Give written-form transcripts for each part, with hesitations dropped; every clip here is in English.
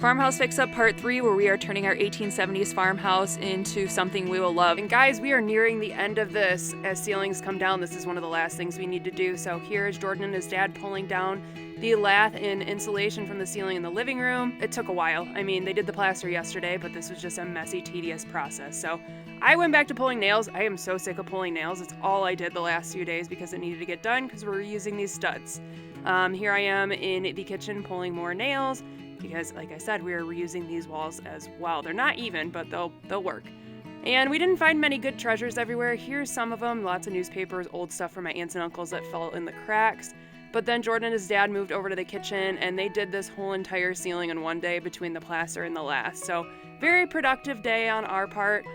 Farmhouse Fix Up Part 3, where we are turning our 1870s farmhouse into something we will love. And guys, we are nearing the end of this. As ceilings come down, this is one of the last things we need to do. So here is Jordan and his dad pulling down the lath and insulation from the ceiling in the living room. It took a while. I mean, they did the plaster yesterday, but this was just a messy, tedious process. So I went back to pulling nails. I am so sick of pulling nails. It's all I did the last few days because it needed to get done because we're using these studs. Here I am in the kitchen pulling more nails because, like I said, we are reusing these walls as well. They're not even, but they'll work. And we didn't find many good treasures everywhere. Here's some of them. Lots of newspapers, old stuff from my aunts and uncles that fell in the cracks. But then Jordan and his dad moved over to the kitchen and they did this whole entire ceiling in one day between the plaster and the lath. So very productive day on our part.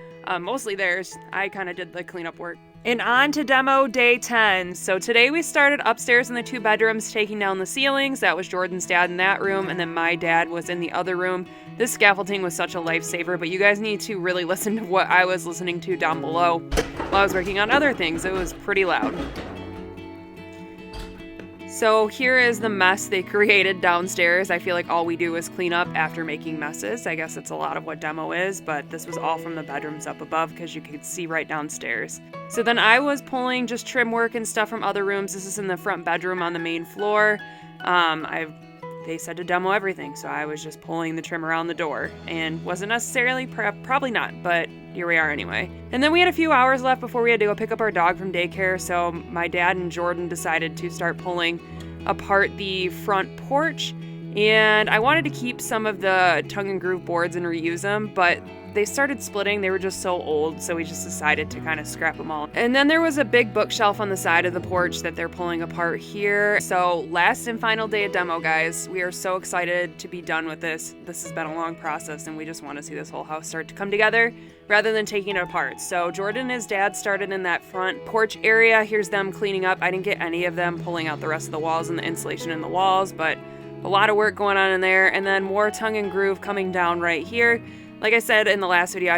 Mostly theirs. I kind of did the cleanup work. And on to demo day 10. So today we started upstairs in the 2 bedrooms, taking down the ceilings. That was Jordan's dad in that room, and then my dad was in the other room. This scaffolding was such a lifesaver, but you guys need to really listen to what I was listening to down below while I was working on other things. It was pretty loud. So here is the mess they created downstairs. I feel like all we do is clean up after making messes. I guess it's a lot of what demo is, but this was all from the bedrooms up above because you could see right downstairs. So then I was pulling just trim work and stuff from other rooms. This is in the front bedroom on the main floor. They said to demo everything, so I was just pulling the trim around the door and wasn't necessarily, probably not, but here we are anyway. And then we had a few hours left before we had to go pick up our dog from daycare, so my dad and Jordan decided to start pulling apart the front porch. And I wanted to keep some of the tongue and groove boards and reuse them, but they started splitting. They were just so old, so we just decided to kind of scrap them all. And then there was a big bookshelf on the side of the porch that they're pulling apart here. So last and final day of demo, guys. We are so excited to be done with this. This has been a long process, and we just want to see this whole house start to come together rather than taking it apart. So Jordan and his dad started in that front porch area. Here's them cleaning up. I didn't get any of them pulling out the rest of the walls and the insulation in the walls, but a lot of work going on in there. And then more tongue and groove coming down right here. Like I said in the last video,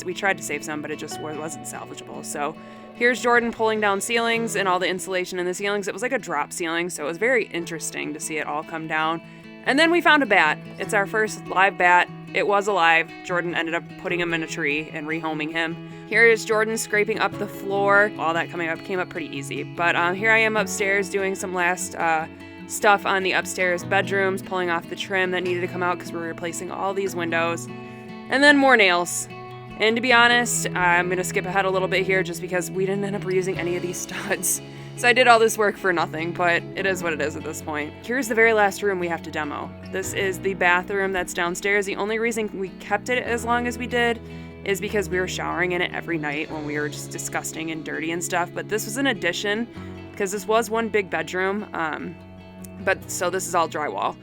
we tried to save some, but it just wasn't salvageable. So here's Jordan pulling down ceilings and all the insulation in the ceilings. It was like a drop ceiling, so it was very interesting to see it all come down. And then we found a bat. It's our first live bat. It was alive. Jordan ended up putting him in a tree and rehoming him. Here is Jordan scraping up the floor. All that came up pretty easy. But here I am upstairs doing some last stuff on the upstairs bedrooms, pulling off the trim that needed to come out because we're replacing all these windows. And then more nails. And to be honest, I'm going to skip ahead a little bit here just because we didn't end up reusing any of these studs. So I did all this work for nothing, but it is what it is at this point. Here's the very last room we have to demo. This is the bathroom that's downstairs. The only reason we kept it as long as we did is because we were showering in it every night when we were just disgusting and dirty and stuff. But this was an addition because this was one big bedroom. So this is all drywall.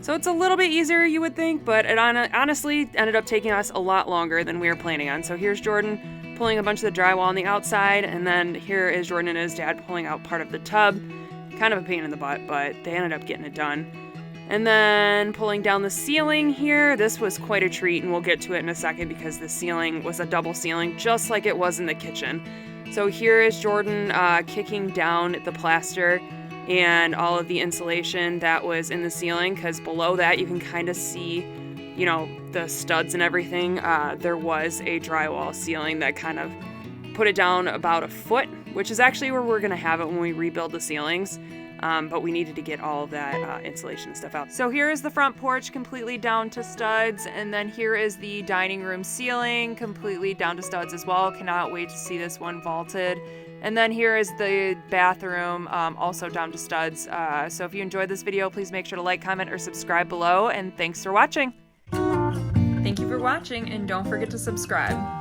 So it's a little bit easier, you would think, but it honestly ended up taking us a lot longer than we were planning on. So here's Jordan pulling a bunch of the drywall on the outside, and then here is Jordan and his dad pulling out part of the tub. Kind of a pain in the butt, but they ended up getting it done. And then pulling down the ceiling here. This was quite a treat, and we'll get to it in a second because the ceiling was a double ceiling, just like it was in the kitchen. So here is Jordan kicking down the plaster and all of the insulation that was in the ceiling, because below that you can kind of see, you know, the studs and everything. There was a drywall ceiling that kind of put it down about a foot, which is actually where we're going to have it when we rebuild the ceilings. But we needed to get all of that insulation stuff out. So here is the front porch completely down to studs, and then here is the dining room ceiling completely down to studs as well. Cannot wait to see this one vaulted. And then here is the bathroom, also down to studs. So if you enjoyed this video, please make sure to like, comment, or subscribe below, and thanks for watching. Thank you for watching, and don't forget to subscribe.